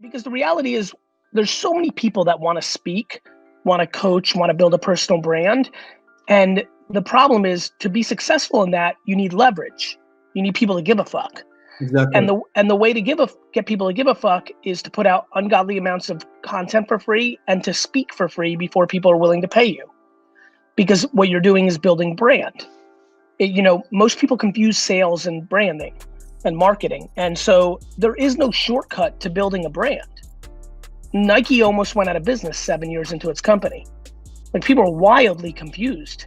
Because the reality is there's so many people that want to speak, want to coach, want to build a personal brand. And the problem is, to be successful in that, you need leverage. You need people to give a fuck. Exactly. And the way to get people to give a fuck is to put out ungodly amounts of content for free and to speak for free before people are willing to pay you. Because what you're doing is building brand. Most people confuse sales and branding and marketing. And so there is no shortcut to building a brand. Nike almost went out of business 7 years into its company. Like, people are wildly confused.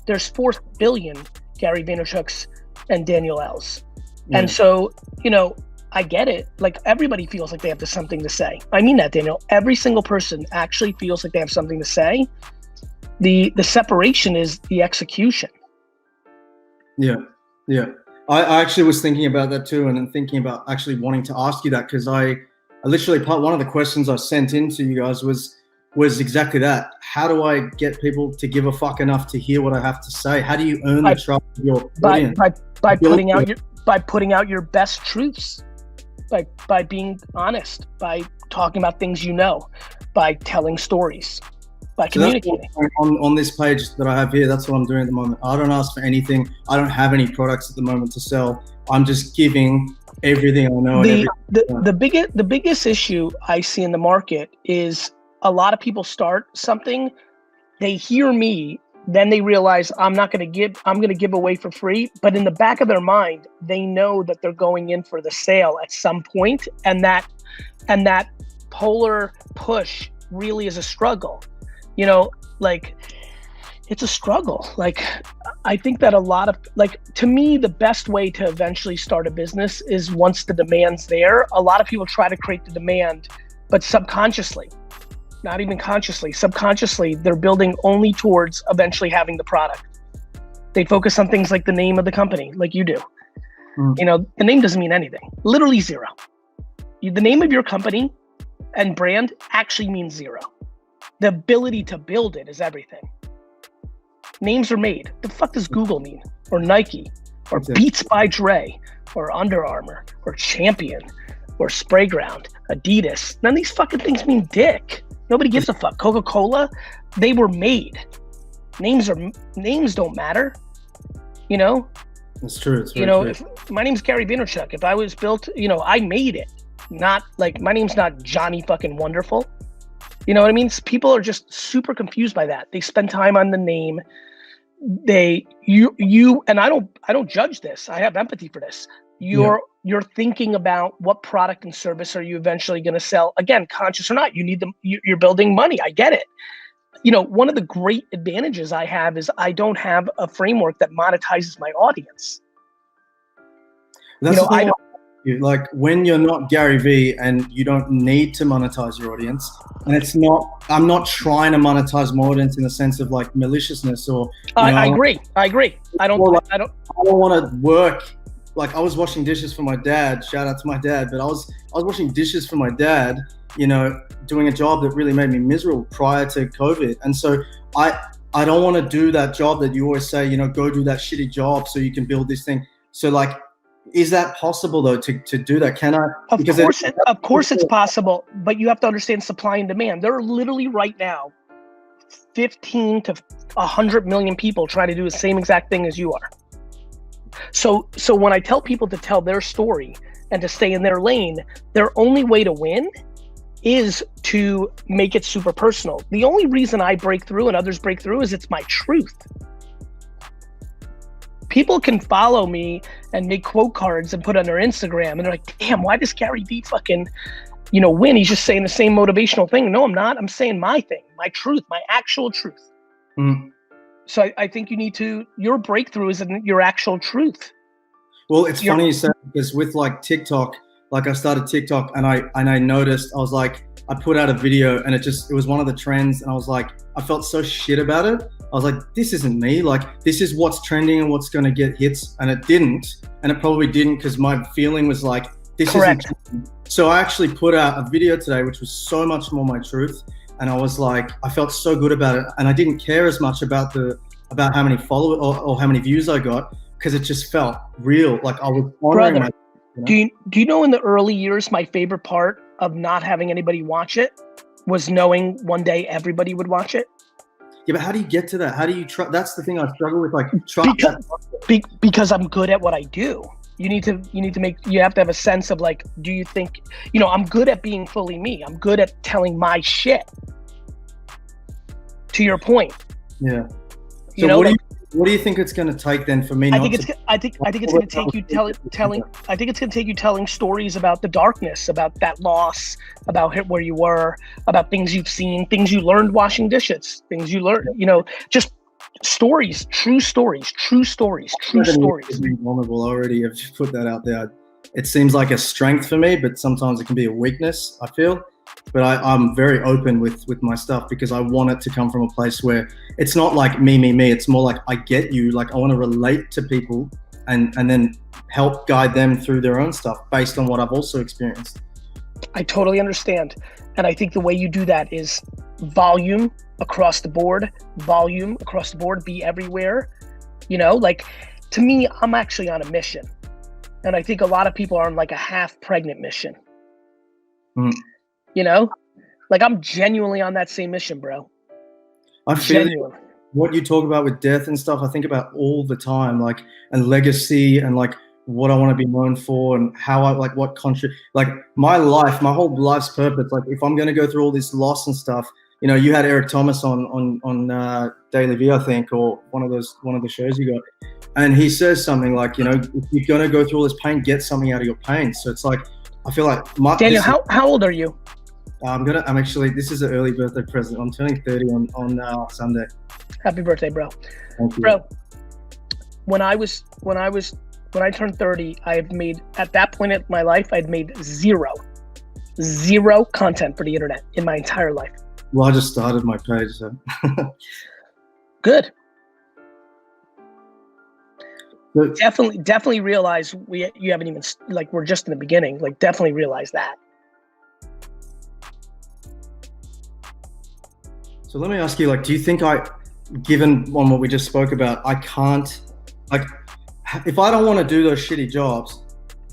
There's 4 billion Gary Vaynerchuk's and Daniel L's. Yeah. And so, I get it. Like, everybody feels like they have something to say. I mean that, Daniel. Every single person actually feels like they have something to say. The separation is the execution. Yeah. I actually was thinking about that too, and then thinking about actually wanting to ask you that, because I literally, one of the questions I sent in to you guys was exactly that. How do I get people to give a fuck enough to hear what I have to say? How do you earn the trust of your audience? By putting out your best truths, by being honest, by talking about things by telling stories, by communicating. On this page that I have here, that's what I'm doing at the moment. I don't ask for anything. I don't have any products at the moment to sell. I'm just giving everything I know. The biggest issue I see in the market is a lot of people start something, they hear me, then they realize I'm going to give away for free. But in the back of their mind, they know that they're going in for the sale at some point, and that polar push really is a struggle. It's a struggle. Like, I think that to me, the best way to eventually start a business is once the demand's there. A lot of people try to create the demand, but subconsciously, not even consciously, subconsciously, they're building only towards eventually having the product. They focus on things like the name of the company, like you do. The name doesn't mean anything, literally zero. The name of your company and brand actually means zero. The ability to build it is everything. Names are made. The fuck does Google mean? Or Nike, or Beats by Dre, or Under Armour, or Champion, or Sprayground, Adidas? None of these fucking things mean dick. Nobody gives a fuck. Coca-Cola, they were made. Names don't matter. It's true. It's true. If my name's Gary Vaynerchuk, if I was built, I made it. Not like, my name's not Johnny fucking Wonderful. You know what I mean? People are just super confused by that. They spend time on the name. And I don't judge this. I have empathy for this. You're thinking about what product and service are you eventually going to sell. Again, conscious or not, you need them. You're building money. I get it. One of the great advantages I have is I don't have a framework that monetizes my audience. Like, when you're not Gary V and you don't need to monetize your audience, and I'm not trying to monetize my audience in the sense of like maliciousness or. I agree. I don't want to work. Like, I was washing dishes for my dad. Shout out to my dad. But I was washing dishes for my dad, doing a job that really made me miserable prior to COVID. And so I don't want to do that job that you always say, go do that shitty job so you can build this thing. So like, is that possible though to do that? Can I? Of course it's possible, but you have to understand supply and demand. There are literally right now 15 to 100 million people trying to do the same exact thing as you are. So when I tell people to tell their story and to stay in their lane, their only way to win is to make it super personal. The only reason I break through and others break through is it's my truth. People can follow me and make quote cards and put on their Instagram, and they're like, damn, why does Gary Vee fucking, win? He's just saying the same motivational thing. No, I'm not. I'm saying my thing, my truth, my actual truth. So I think you need to, your breakthrough is in your actual truth. Well, it's funny you say, because with like TikTok, like I started TikTok and I noticed, I was like, I put out a video and it was one of the trends, and I was like, I felt so shit about it. I was like, this isn't me. Like, this is what's trending and what's going to get hits. And it didn't. And it probably didn't, because my feeling was like, this isn't true. So I actually put out a video today, which was so much more my truth. And I was like, I felt so good about it. And I didn't care as much about how many followers or how many views I got, because it just felt real. Like, I was honoring my. Do you know in the early years, my favorite part of not having anybody watch it was knowing one day everybody would watch it. Yeah, but how do you get to that? How do you trust? That's the thing I struggle with. Like, because I'm good at what I do. You have to have a sense of like, do you think, I'm good at being fully me. I'm good at telling my shit. To your point. Yeah. So what do you think it's going to take then for me? I think it's going to take you telling stories about the darkness, about that loss, about where you were, about things you've seen, things you learned washing dishes, things you learned, just stories, true stories. Being vulnerable already. I've just put that out there. It seems like a strength for me, but sometimes it can be a weakness, I feel. But I'm very open with my stuff because I want it to come from a place where it's not like me. It's more like I get you. Like I want to relate to people and then help guide them through their own stuff based on what I've also experienced. I totally understand. And I think the way you do that is volume across the board, be everywhere. Like to me, I'm actually on a mission. And I think a lot of people are on like a half pregnant mission. Mm. Like I'm genuinely on that same mission, bro. I feel what you talk about with death and stuff, I think about all the time, like, and legacy and like what I want to be known for and how I like what like my whole life's purpose. Like if I'm going to go through all this loss and stuff, you had Eric Thomas on Daily V, I think, or one of the shows you got. And he says something like, if you're going to go through all this pain, get something out of your pain. So it's like, I feel like Daniel, how old are you? I'm actually, this is an early birthday present. I'm turning 30 on Sunday. Happy birthday, bro. Thank you. Bro, when I turned 30, I have made, at that point in my life, I'd made zero content for the internet in my entire life. Well, I just started my page, so. Good. But definitely realize you haven't even, like, we're just in the beginning. Like, definitely realize that. So let me ask you, like, do you think given on what we just spoke about, I can't, like, if I don't want to do those shitty jobs,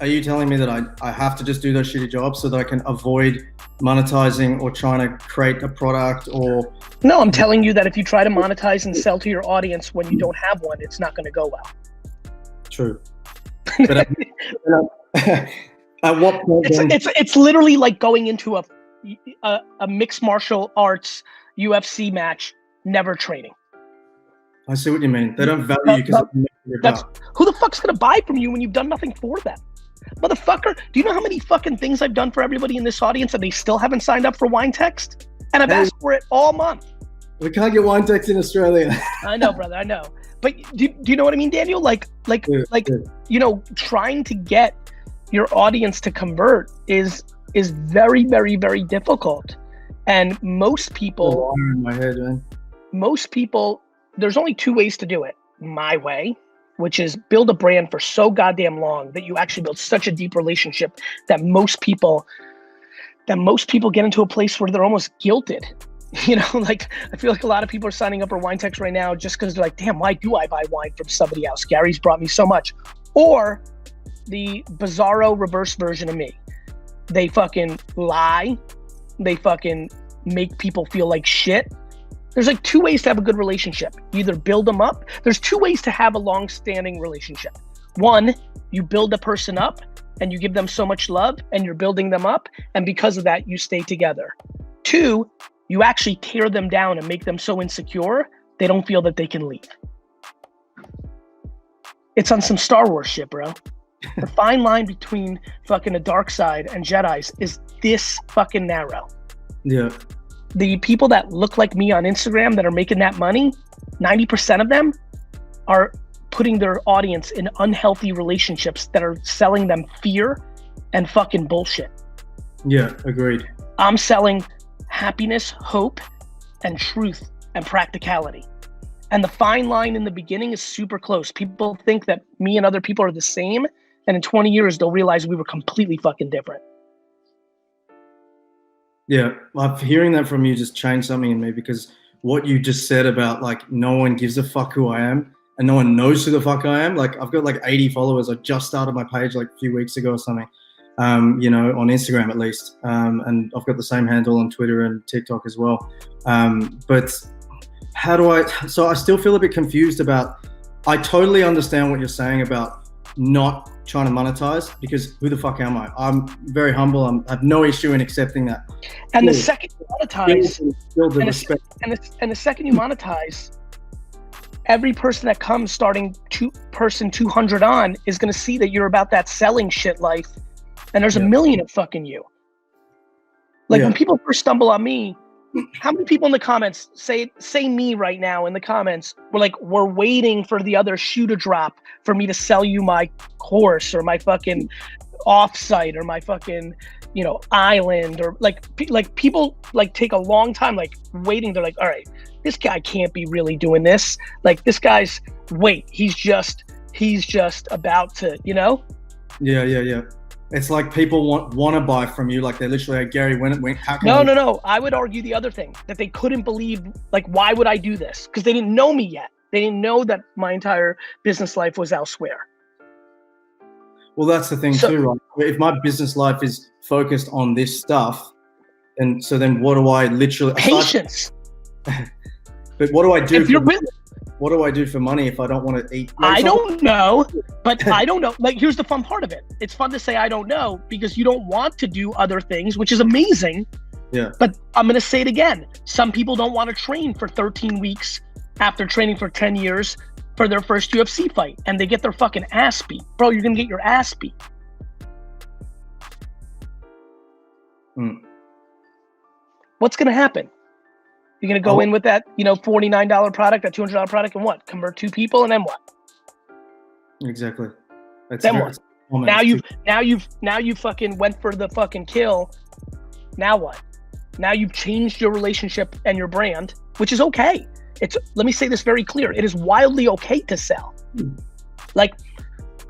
are you telling me that I have to just do those shitty jobs so that I can avoid monetizing or trying to create a product or? No, I'm telling you that if you try to monetize and sell to your audience when you don't have one, it's not going to go well. True. But at what point? It's literally like going into a mixed martial arts UFC match, never training. I see what you mean. They don't value you because who the fuck's gonna buy from you when you've done nothing for them? Motherfucker, do you know how many fucking things I've done for everybody in this audience and they still haven't signed up for Wine Text? And I've asked for it all month. We can't get Wine Text in Australia. I know, brother, I know. But do you know what I mean, Daniel? Like, trying to get your audience to convert is very, very, very difficult. And most people, in my head, man. There's only two ways to do it. My way, which is build a brand for so goddamn long that you actually build such a deep relationship that most people get into a place where they're almost guilted. Like I feel like a lot of people are signing up for Wine Text right now just because they're like, damn, why do I buy wine from somebody else? Gary's brought me so much. Or the bizarro reverse version of me. They fucking lie. They fucking make people feel like shit. There's like two ways to have a good relationship. You either build them up. There's two ways to have a long-standing relationship. One, you build a person up and you give them so much love and you're building them up. And because of that, you stay together. Two, you actually tear them down and make them so insecure, they don't feel that they can leave. It's on some Star Wars shit, bro. The fine line between fucking the dark side and Jedis is this fucking narrow. Yeah. The people that look like me on Instagram that are making that money, 90% of them are putting their audience in unhealthy relationships that are selling them fear and fucking bullshit. Yeah, agreed. I'm selling happiness, hope, and truth and practicality. And the fine line in the beginning is super close. People think that me and other people are the same, and in 20 years, they'll realize we were completely fucking different. Yeah, hearing that from you just changed something in me because what you just said about like no one gives a fuck who I am and no one knows who the fuck I am. Like I've got like 80 followers. I just started my page like a few weeks ago or something. you know, on Instagram at least. And I've got the same handle on Twitter and TikTok as well. But how do so I still feel a bit confused about, I totally understand what you're saying about not trying to monetize, because who the fuck am I? I'm very humble. I have no issue in accepting that. And the second you monetize, and the second you monetize, every person that comes starting person 200 on is going to see that you're about that selling shit life, and there's a million of fucking you. Like when people first stumble on me, how many people in the comments say me right now in the comments, we're waiting for the other shoe to drop for me to sell you my course or my fucking offsite or my fucking, you know, island, or like people like take a long time like waiting. They're like, all right, this guy can't be really doing this. Like this guy's, he's just about to, you know? Yeah. It's like people want to buy from you. Like they're literally like, Gary, how can No. I would argue the other thing, that they couldn't believe, like, why would I do this? Because they didn't know me yet. They didn't know that my entire business life was elsewhere. Well, that's the thing too, right? If my business life is focused on this stuff, and so then what do I literally... Patience. But what do I do? What do I do for money if I don't want to eat? I don't know, but I don't know. Like, here's the fun part of it. It's fun to say I don't know because you don't want to do other things, which is amazing. Yeah. But I'm going to say it again. Some people don't want to train for 13 weeks after training for 10 years for their first UFC fight, and they get their fucking ass beat. Bro, you're going to get your ass beat. What's going to happen? You're going to go in with that, you know, $49 product, that $200 product, and what? Convert 2 people, and then what? Exactly. Then what? Now you fucking went for the fucking kill. Now what? Now you've changed your relationship and your brand, which is okay. Let me say this very clear. It is wildly okay to sell. Like,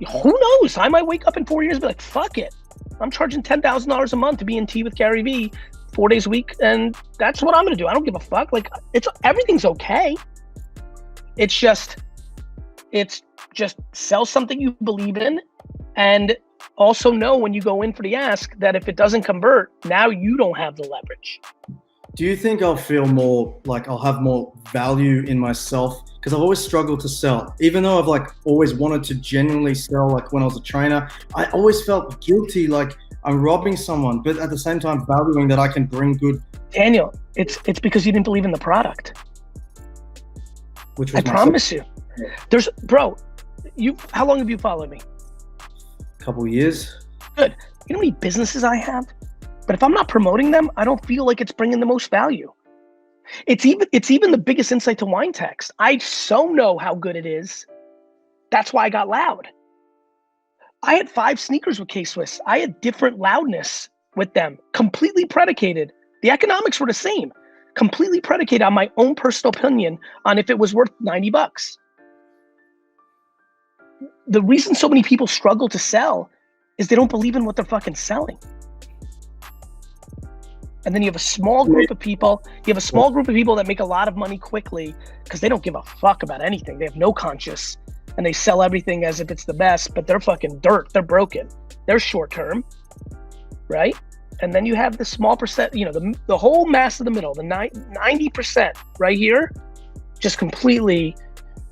who knows? I might wake up in 4 years and be like, fuck it. I'm charging $10,000 a month to be in tea with Gary Vee 4 days a week, and that's what I'm gonna do. I don't give a fuck. Like, everything's okay. It's just sell something you believe in, and also know when you go in for the ask that if it doesn't convert, now you don't have the leverage. Do you think I'll feel more like I'll have more value in myself? Because I've always struggled to sell. Even though I've like always wanted to genuinely sell, like when I was a trainer, I always felt guilty, like I'm robbing someone, but at the same time valuing that I can bring good. Daniel, it's because you didn't believe in the product. Which was I promise you. Bro, how long have you followed me? A couple years. Good. You know how many businesses I have? But if I'm not promoting them, I don't feel like it's bringing the most value. It's even the biggest insight to wine text. I so know how good it is. That's why I got loud. I had 5 sneakers with K-Swiss. I had different loudness with them, completely predicated. The economics were the same, completely predicated on my own personal opinion on if it was worth $90. The reason so many people struggle to sell is they don't believe in what they're fucking selling. And then you have a small group of people, that make a lot of money quickly because they don't give a fuck about anything. They have no conscience, and they sell everything as if it's the best, but they're fucking dirt. They're broken. They're short term, right? And then you have the small percent, you know, the whole mass of the middle, the 90% right here, just completely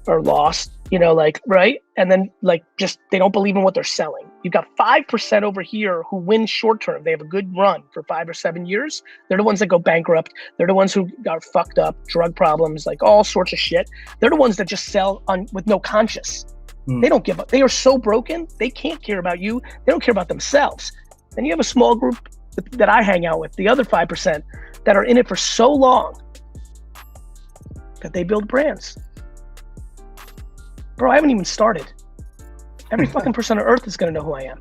are lost, you know, like, right? And then like, just, they don't believe in what they're selling. You've got 5% over here who win short term. They have a good run for 5 or 7 years. They're the ones that go bankrupt. They're the ones who got fucked up, drug problems, like all sorts of shit. They're the ones that just sell with no conscience. They don't give up. They are so broken. They can't care about you. They don't care about themselves. Then you have a small group that I hang out with, the other 5% that are in it for so long that they build brands. Bro, I haven't even started. Every fucking person on earth is gonna know who I am.